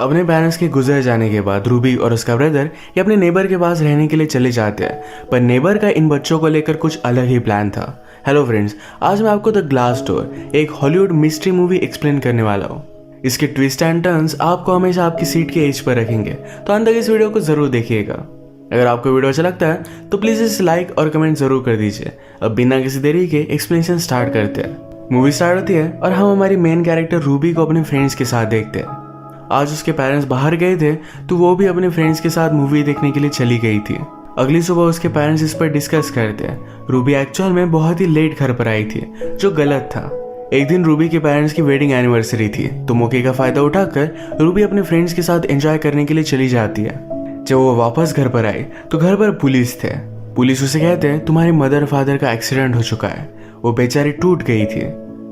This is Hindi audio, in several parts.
अपने पेरेंट्स के गुजर जाने के बाद रूबी और उसका ब्रदर ये अपने नेबर के पास रहने के लिए चले जाते हैं, पर नेबर का इन बच्चों को लेकर कुछ अलग ही प्लान था। हेलो फ्रेंड्स, आज मैं आपको द ग्लास डोर एक हॉलीवुड मिस्ट्री मूवी एक्सप्लेन करने वाला हूँ। इसके ट्विस्ट एंड टर्न्स आपको हमेशा आपकी सीट के एज पर रखेंगे, तो अंत तक इस वीडियो को जरूर देखिएगा। अगर आपको वीडियो अच्छा लगता है तो प्लीज इसे लाइक और कमेंट जरूर कर दीजिए। अब बिना किसी देरी के एक्सप्लेनेशन स्टार्ट करते हैं। मूवी स्टार्ट होती है और हम हमारी मेन कैरेक्टर रूबी को अपने फ्रेंड्स के साथ देखते हैं। आज उसके पेरेंट्स बाहर गए थे तो वो भी अपने फ्रेंड्स के साथ मूवी देखने के लिए चली गई थी। अगली सुबह उसके पेरेंट्स इस पर डिस्कस करते हैं। रूबी एक्चुअल में बहुत ही लेट घर पर आई थी, जो गलत था। एक दिन रूबी के पेरेंट्स की वेडिंग एनिवर्सरी थी, तो मौके का फायदा उठाकर रूबी अपने फ्रेंड्स के साथ एंजॉय करने के लिए चली जाती है। जब वो वापस घर पर आई तो घर पर पुलिस थे। पुलिस उसे कहते हैं तुम्हारे मदर फादर का एक्सीडेंट हो चुका है। वो बेचारी टूट गई थी,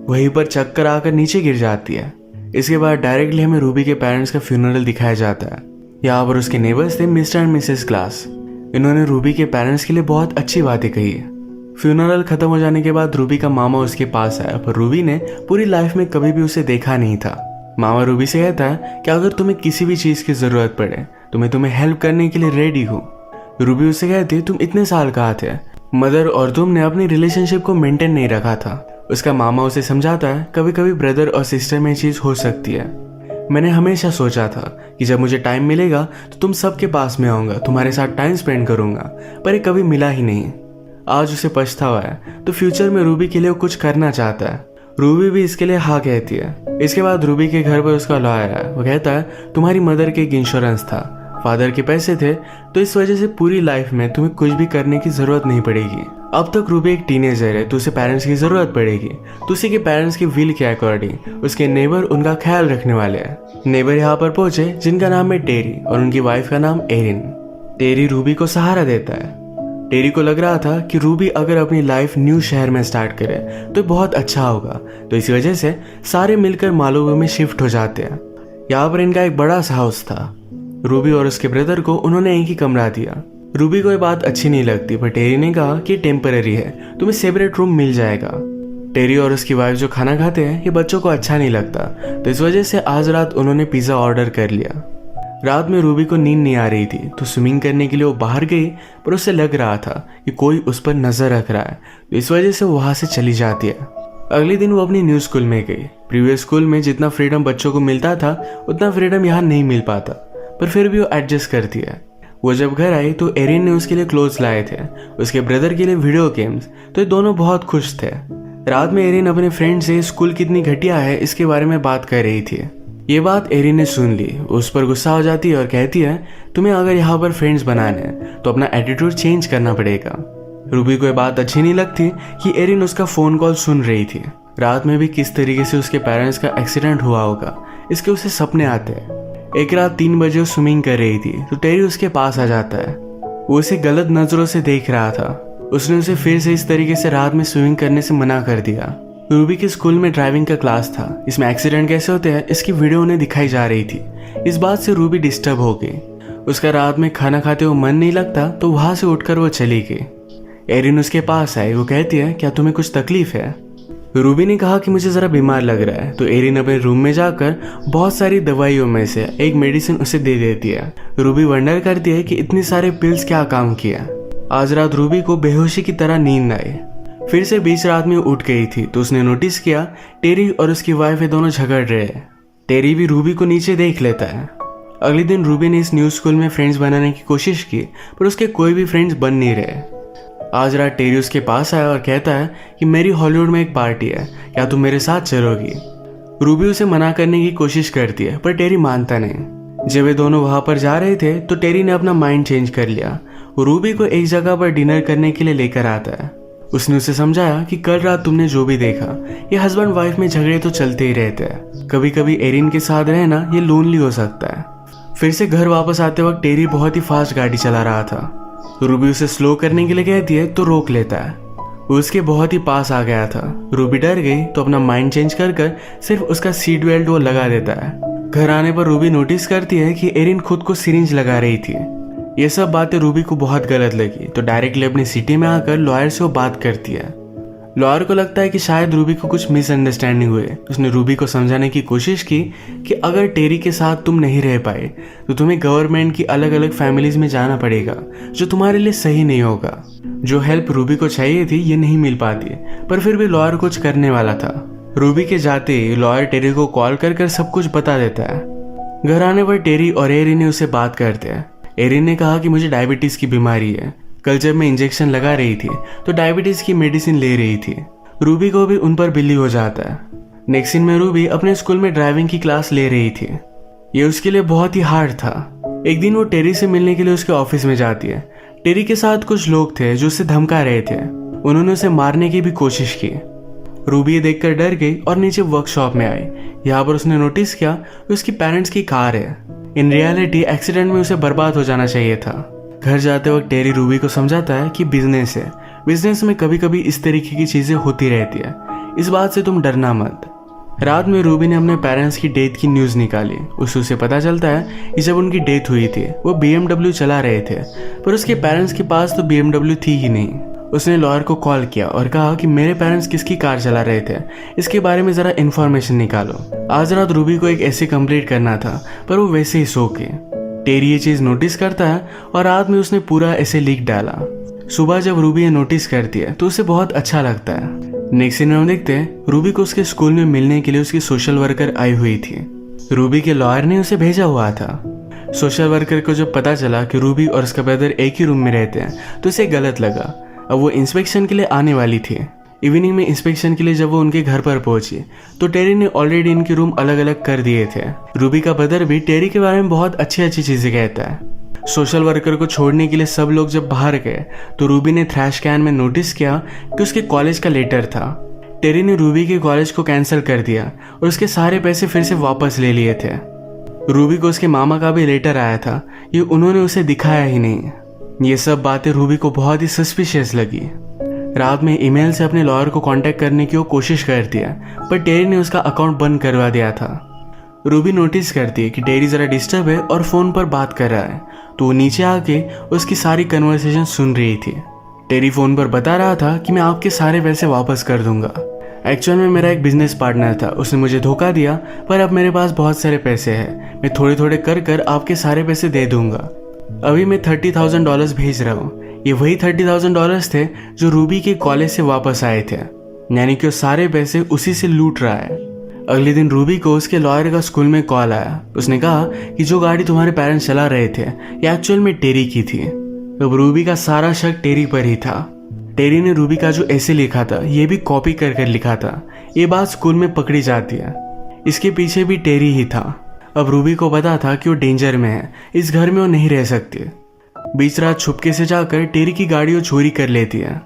वहीं पर चक्कर आकर नीचे गिर जाती है। इसके बाद डायरेक्टली हमें रूबी के पेरेंट्स का फ्यूनरल दिखाया जाता है। यहाँ पर उसके नेबर्स थे मिस्टर एंड मिसेस क्लास। इन्होंने रूबी के पेरेंट्स के लिए बहुत अच्छी बातें कही है। फ्यूनरल खत्म हो जाने के बाद रूबी का मामा उसके पास आया, पर रूबी ने पूरी लाइफ में कभी भी उसे देखा नहीं था। मामा रूबी से कहता है कि अगर तुम्हें किसी भी चीज की जरूरत पड़े तो मैं तुम्हें हेल्प करने के लिए रेडी हूँ। रूबी उससे कहती तुम इतने साल कहाँ थे, मदर और तुमने अपनी रिलेशनशिप को मेंटेन नहीं रखा था। उसका मामा उसे समझाता है कभी कभी ब्रदर और सिस्टर में चीज हो सकती है। मैंने हमेशा सोचा था कि जब मुझे टाइम मिलेगा तो तुम सबके पास में आऊंगा, तुम्हारे साथ टाइम स्पेंड करूंगा, पर ये कभी मिला ही नहीं। आज उसे पछतावा है, तो फ्यूचर में रूबी के लिए कुछ करना चाहता है। रूबी भी इसके लिए हाँ कहती है। इसके बाद रूबी के घर पर उसका लॉयर है। वो कहता है तुम्हारी मदर के एक इंश्योरेंस था, फादर के पैसे थे, तो इस वजह से पूरी लाइफ में तुम्हें कुछ भी करने की जरूरत नहीं पड़ेगी। अब तक रूबी एक टीनेजर है, तो उसे पेरेंट्स की जरूरत पड़ेगी, तो उसी के पेरेंट्स की विल के अकॉर्डिंग उसके नेबर उनका ख्याल रखने वाले हैं। नेबर यहाँ पर पहुंचे जिनका नाम है टेरी और उनकी वाइफ का नाम एरिन। टेरी रूबी को सहारा देता है। टेरी को लग रहा था कि रूबी अगर अपनी लाइफ न्यू शहर में स्टार्ट करे तो बहुत अच्छा होगा, तो इसी वजह से सारे मिलकर मालुवो में शिफ्ट हो जाते हैं। यहाँ पर इनका एक बड़ा सा हाउस था। रूबी और उसके ब्रदर को उन्होंने एक ही कमरा दिया। रूबी को ये बात अच्छी नहीं लगती, पर टेरी ने कहा कि टेम्पररी है, तुम्हें सेपरेट रूम मिल जाएगा। टेरी और उसकी वाइफ जो खाना खाते हैं ये बच्चों को अच्छा नहीं लगता, तो इस वजह से आज रात उन्होंने पिज्जा ऑर्डर कर लिया। रात में रूबी को नींद नहीं आ रही थी, तो स्विमिंग करने के लिए वो बाहर गई, पर उसे लग रहा था कि कोई उस पर नजर रख रहा है, तो इस वजह से वो वहां से चली जाती है। अगले दिन वो अपनी न्यू स्कूल में गई। प्रीवियस स्कूल में जितना फ्रीडम बच्चों को मिलता था उतना फ्रीडम यहाँ नहीं मिल पाता, पर फिर भी वो एडजस्ट करती है। वो जब घर आई तो एरिन ने उसके लिए क्लोथ्स लाए थे, उसके ब्रदर के लिए वीडियो गेम्स, तो ये दोनों बहुत खुश थे। रात में एरिन अपने फ्रेंड से स्कूल कितनी घटिया है इसके बारे में बात कर रही थी। ये बात एरिन ने सुन ली, उस पर गुस्सा हो जाती है और कहती है तुम्हें अगर यहाँ पर फ्रेंड्स बनाने हैं तो अपना एटीट्यूड चेंज करना पड़ेगा। रूबी को ये बात अच्छी नहीं लगती कि एरिन उसका फोन कॉल सुन रही थी। रात में भी किस तरीके से उसके पेरेंट्स का एक्सीडेंट हुआ होगा इसके उसे सपने आते हैं। एक रात 3 बजे वो स्विमिंग कर रही थी तो टेरी उसके पास आ जाता है। वो उसे गलत नजरों से देख रहा था। उसने उसे फिर से इस तरीके से रात में स्विमिंग करने से मना कर दिया। रूबी के स्कूल में ड्राइविंग का क्लास था, इसमें एक्सीडेंट कैसे होते हैं इसकी वीडियो उन्हें दिखाई जा रही थी। इस बात से रूबी डिस्टर्ब हो गई। उसका रात में खाना खाते हुए मन नहीं लगता, तो वहां से उठकर वो चली गई। एरिन उसके पास आई। वो कहती है क्या तुम्हें कुछ तकलीफ है? रूबी ने कहा कि मुझे जरा बीमार लग रहा है, तो एरिन अपने रूम में जाकर बहुत सारी दवाइयों में से एक मेडिसिन उसे दे देती है। रूबी वंडर करती है कि इतनी सारे पिल्स क्या काम किया। आज रात रूबी को बेहोशी की तरह नींद आई। फिर से बीच रात में उठ गई थी, तो उसने नोटिस किया टेरी और उसकी वाइफ दोनों झगड़ रहे हैं। टेरी भी रूबी को नीचे देख लेता है। अगले दिन रूबी ने इस न्यू स्कूल में फ्रेंड्स बनाने की कोशिश की, पर उसके कोई भी फ्रेंड्स बन नहीं रहे। आज रात टेरी उसके पास आया और कहता है कि मेरी हॉलीवुड में एक पार्टी है, क्या तुम मेरे साथ चलोगी? रूबी उसे मना करने की कोशिश करती है, पर टेरी मानता नहीं। जब वे दोनों वहां पर जा रहे थे तो टेरी ने अपना माइंड चेंज कर लिया। वो रूबी को एक जगह पर डिनर करने के लिए लेकर आता है। उसने उसे समझाया कि कल रात तुमने जो भी देखा, ये हस्बैंड वाइफ में झगड़े तो चलते ही रहते हैं। कभी कभी एरिन के साथ रहना ये लोनली हो सकता है। फिर से घर वापस आते वक्त टेरी बहुत ही फास्ट गाड़ी चला रहा था। रूबी उसे स्लो करने के लिए कहती है तो रोक लेता है। वो उसके बहुत ही पास आ गया था। रूबी डर गई तो अपना माइंड चेंज कर सिर्फ उसका सीट बेल्ट वो लगा देता है। घर आने पर रूबी नोटिस करती है कि एरिन खुद को सिरिंज लगा रही थी। ये सब बातें रूबी को बहुत गलत लगी, तो डायरेक्टली अपनी सिटी में आकर लॉयर से वो बात करती है। लॉयर को लगता है कि शायद रूबी को कुछ मिसअंडरस्टैंडिंग हुई। उसने रूबी को समझाने की कोशिश की कि अगर टेरी के साथ तुम नहीं रह पाए तो तुम्हें गवर्नमेंट की अलग अलग फैमिलीज में जाना पड़ेगा, जो तुम्हारे लिए सही नहीं होगा। जो हेल्प रूबी को चाहिए थी ये नहीं मिल पाती, पर फिर भी लॉयर कुछ करने वाला था। रूबी के जाते ही लॉयर टेरी को कॉल कर सब कुछ बता देता है। घर आने पर टेरी और एरिन ने उसे बात करते हैं। एरिन ने कहा कि मुझे डायबिटीज की बीमारी है। कल जब मैं इंजेक्शन लगा रही थी तो डायबिटीज की मेडिसिन ले रही थी। रूबी को भी उन पर बिल्ली हो जाता है। नेक्स्ट सीन में रूबी अपने स्कूल में ड्राइविंग की क्लास ले रही थी। ये उसके लिए बहुत ही हार्ड था। एक दिन वो टेरी से मिलने के लिए उसके ऑफिस में जाती है। टेरी के साथ कुछ लोग थे जो उसे धमका रहे थे। उन्होंने उसे मारने की भी कोशिश की। रूबी ये देखकर डर गई और नीचे वर्कशॉप में आई। यहाँ पर उसने नोटिस किया कि उसकी पेरेंट्स की कार है। इन रियलिटी एक्सीडेंट में उसे बर्बाद हो जाना चाहिए था। घर जाते वक्त टेरी रूबी को समझाता है कि बिजनेस है, बिजनेस में कभी कभी इस तरीके की चीजें होती रहती है, इस बात से तुम डरना मत। रात में रूबी ने अपने पेरेंट्स की डेथ की न्यूज निकाली। उसे पता चलता है कि जब उनकी डेथ हुई थी वो BMW चला रहे थे, पर उसके पेरेंट्स के पास तो BMW थी ही नहीं। उसने लॉयर को कॉल किया और कहा कि मेरे पेरेंट्स किसकी कार चला रहे थे, इसके बारे में जरा इन्फॉर्मेशन निकालो। आज रात रूबी को एक ऐसे कंप्लीट करना था, पर वो वैसे ही सो गई। टेरी ये चीज नोटिस करता है और रात में उसने पूरा ऐसे लिख डाला। सुबह जब रूबी ये नोटिस करती है तो उसे बहुत अच्छा लगता है। नेक्स्ट सीन में हम देखते हैं रूबी को उसके स्कूल में मिलने के लिए उसकी सोशल वर्कर आई हुई थी। रूबी के लॉयर ने उसे भेजा हुआ था। सोशल वर्कर को जब पता चला कि रूबी और उसका ब्रदर एक ही रूम में रहते हैं तो उसे गलत लगा। अब वो इंस्पेक्शन के लिए आने वाली थी। इवनिंग में इंस्पेक्शन के लिए जब वो उनके घर पर पहुंची तो टेरी ने ऑलरेडी इनके रूम अलग अलग कर दिए थे। रूबी का ब्रदर भी टेरी के बारे में बहुत अच्छी चीजें कहता है। सोशल वर्कर को छोड़ने के लिए सब लोग जब बाहर गए तो रूबी ने ट्रैश कैन में नोटिस किया कि उसके कॉलेज का लेटर था। टेरी ने रूबी के कॉलेज को कैंसिल कर दिया और उसके सारे पैसे फिर से वापस ले लिए थे। रूबी को उसके मामा का भी लेटर आया था, ये उन्होंने उसे दिखाया ही नहीं। ये सब बातें रूबी को बहुत ही सस्पिशियस लगी। रात में ईमेल से अपने लॉयर को कांटेक्ट करने की वो कोशिश करती है, पर टेरी ने उसका अकाउंट बंद करवा दिया था। रूबी नोटिस करती है कि टेरी जरा डिस्टर्ब है और फोन पर बात कर रहा है, तो वो नीचे आके उसकी सारी कन्वर्सेशन सुन रही थी। टेरी फोन पर बता रहा था कि मैं आपके सारे पैसे वापस कर दूंगा। एक्चुअल में मेरा एक बिजनेस पार्टनर था, उसने मुझे धोखा दिया, पर अब मेरे पास बहुत सारे पैसे हैं, मैं थोड़े थोड़े कर आपके सारे पैसे दे दूंगा। अभी मैं $30,000 भेज रहा हूँ। ये वही $30,000 थे जो रूबी के कॉलेज से वापस आए थे, यानी कि वो सारे पैसे उसी से लूट रहा है। अगले दिन रूबी को उसके लॉयर का स्कूल में कॉल आया। उसने कहा कि जो गाड़ी तुम्हारे पेरेंट्स चला रहे थे ये एक्चुअल में टेरी की थी। अब रूबी का सारा शक टेरी पर ही था। टेरी ने रूबी का जो ऐसे लिखा था ये भी कॉपी कर लिखा था। ये बात स्कूल में पकड़ी जाती है। इसके पीछे भी टेरी ही था। अब रूबी को पता था कि वो डेंजर में है, इस घर में वो नहीं रह सकती। बीच रात छुपके से जाकर टेरी की गाड़ी वो चोरी कर लेती है।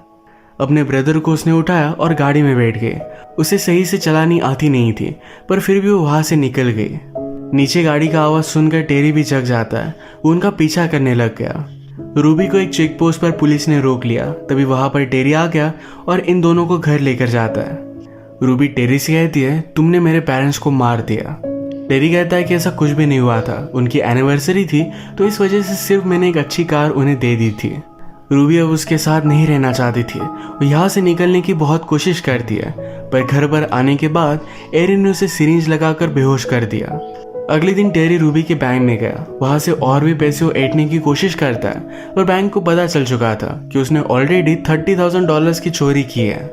अपने ब्रदर को उसने उठाया और गाड़ी में बैठ गई। उसे सही से चलानी आती नहीं थी, पर फिर भी वो वहां से निकल गई। नीचे गाड़ी का आवाज सुनकर टेरी भी जग जाता है। वो उनका पीछा करने लग गया। रूबी को एक चेक पोस्ट पर पुलिस ने रोक लिया। तभी वहां पर टेरी आ गया और इन दोनों को घर लेकर जाता है। रूबी टेरी से कहती है तुमने मेरे पेरेंट्स को मार दिया। टेरी कहता है कि ऐसा कुछ भी नहीं हुआ था, उनकी एनिवर्सरी थी तो इस वजह से सिर्फ मैंने एक अच्छी कार उन्हें दे दी थी। रूबी अब उसके साथ नहीं रहना चाहती थी। वो यहाँ से निकलने की बहुत कोशिश करती है, पर घर पर आने के बाद एरिन ने उसे सिरिंज लगाकर बेहोश कर दिया। अगले दिन टेरी रूबी के बैंक में गया। वहां से और भी पैसे वो ऐंठने की कोशिश करता है, पर बैंक को पता चल चुका था कि उसने ऑलरेडी $30,000 की चोरी की है।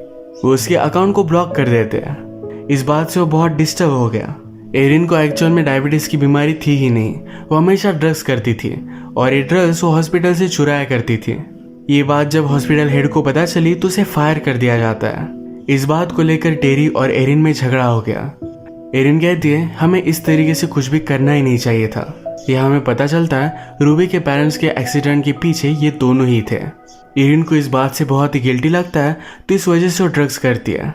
वो उसके अकाउंट को ब्लॉक कर देते हैं। इस बात से वो बहुत डिस्टर्ब हो गया। एरिन को एक्चुअल में डायबिटीज की बीमारी थी ही नहीं, वो हमेशा ड्रग्स करती थी और ये ड्रग्स वो हॉस्पिटल से चुराया करती थी। ये बात जब हॉस्पिटल हेड को पता चली तो उसे फायर कर दिया जाता है। इस बात को लेकर टेरी और एरिन में झगड़ा हो गया। एरिन कहती है हमें इस तरीके से कुछ भी करना ही नहीं चाहिए था। यह हमें पता चलता है रूबी के पेरेंट्स के एक्सीडेंट के पीछे ये दोनों ही थे। एरिन को इस बात से बहुत ही गिल्टी लगता है, तो इस वजह से वो ड्रग्स करती है।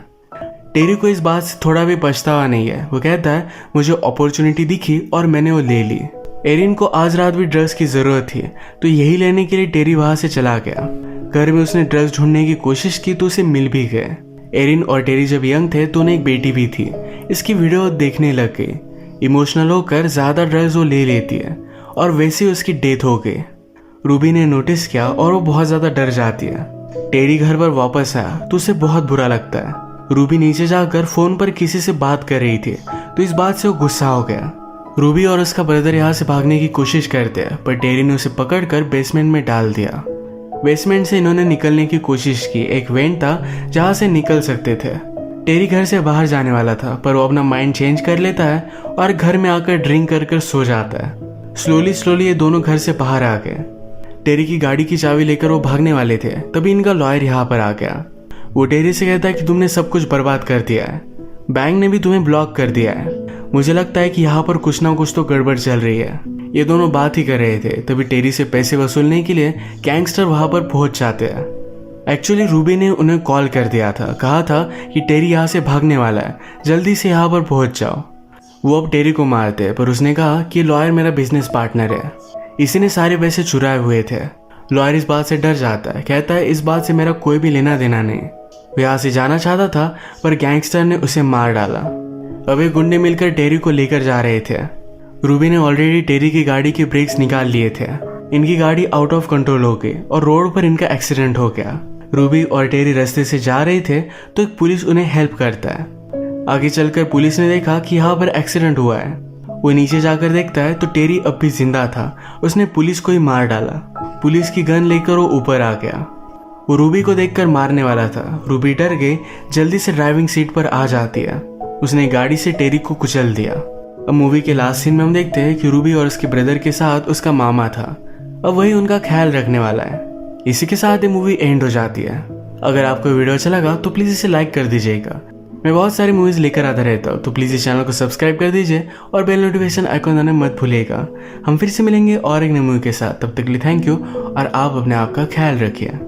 टेरी को इस बात से थोड़ा भी पछतावा नहीं है। वो कहता है मुझे अपॉर्चुनिटी दिखी और मैंने वो ले ली। एरिन को आज रात भी ड्रग्स की जरूरत थी, तो यही लेने के लिए टेरी वहां से चला गया। घर में उसने ड्रग्स ढूंढने की कोशिश की तो उसे मिल भी गए। एरिन और टेरी जब यंग थे तो उन्हें एक बेटी भी थी। इसकी वीडियो देखने लग गई। इमोशनल होकर ज्यादा ड्रग्स वो ले लेती है और वैसे ही उसकी डेथ हो गई। रूबी ने नोटिस किया और वो बहुत ज्यादा डर जाती है। टेरी घर पर वापस आया तो उसे बहुत बुरा लगता है। रूबी नीचे जाकर फोन पर किसी से बात कर रही थी तो इस बात से वो गुस्सा हो गया। रूबी और उसका ब्रदर यहाँ से भागने की कोशिश करते हैं पर टेरी ने उसे पकड़कर बेसमेंट में डाल दिया। बेसमेंट से इन्होंने निकलने की कोशिश की। एक वेंट था जहाँ से निकल सकते थे। टेरी घर से बाहर जाने वाला था पर वो अपना माइंड चेंज कर लेता है और घर में आकर ड्रिंक कर सो जाता है। स्लोली ये दोनों घर से बाहर आ गए। टेरी की गाड़ी की चाबी लेकर वो भागने वाले थे तभी इनका लॉयर यहाँ पर आ गया। वो टेरी से कहता है कि तुमने सब कुछ बर्बाद कर दिया है, बैंक ने भी तुम्हें ब्लॉक कर दिया है। मुझे लगता है कि यहाँ पर कुछ ना कुछ तो गड़बड़ चल रही है। ये दोनों बात ही कर रहे थे तभी टेरी से पैसे वसूलने के लिए गैंगस्टर वहां पर पहुंच जाते हैं। एक्चुअली रूबी ने उन्हें कॉल कर दिया था, कहा था कि टेरी यहाँ से भागने वाला है, जल्दी से यहाँ पर पहुंच जाओ। वो अब टेरी को मारते हैं पर उसने कहा कि लॉयर मेरा बिजनेस पार्टनर है, इसी ने सारे पैसे चुराए हुए थे। लॉयर इस बात से डर जाता है, कहता है इस बात से मेरा कोई भी लेना देना नहीं। वो यहाँ से जाना चाहता था पर गैंगस्टर ने उसे मार डाला। अब ये गुंडे मिलकर टेरी को लेकर जा रहे थे। रूबी ने ऑलरेडी टेरी की गाड़ी के ब्रेक्स निकाल लिए थे। इनकी गाड़ी आउट ऑफ कंट्रोल हो गई और रोड पर इनका एक्सीडेंट हो गया। रूबी और टेरी रास्ते से जा रहे थे तो एक पुलिस उन्हें हेल्प करता है। आगे चलकर पुलिस ने देखा कि यहाँ पर एक्सीडेंट हुआ है। वो नीचे जाकर देखता है तो टेरी अब भी जिंदा था। उसने पुलिस को ही मार डाला। पुलिस की गन लेकर वो ऊपर आ गया। वो रूबी को देखकर मारने वाला था। रूबी डर गई, जल्दी से ड्राइविंग सीट पर आ जाती है। उसने गाड़ी से टेरी को कुचल दिया। अब मूवी के लास्ट सीन में हम देखते हैं कि रूबी और उसके ब्रदर के साथ उसका मामा था। अब वही उनका ख्याल रखने वाला है। इसी के साथ ये मूवी एंड हो जाती है। अगर आपको वीडियो अच्छा लगा तो प्लीज़ इसे लाइक कर दीजिएगा। मैं बहुत सारी मूवीज़ लेकर आता रहता हूँ तो प्लीज़ इस चैनल को सब्सक्राइब कर दीजिए और बेल नोटिफिकेशन आइकॉन दबाना मत भूलिएगा। हम फिर से मिलेंगे और एक नई मूवी के साथ। तब तक के लिए थैंक यू और आप अपने आप का ख्याल रखिए।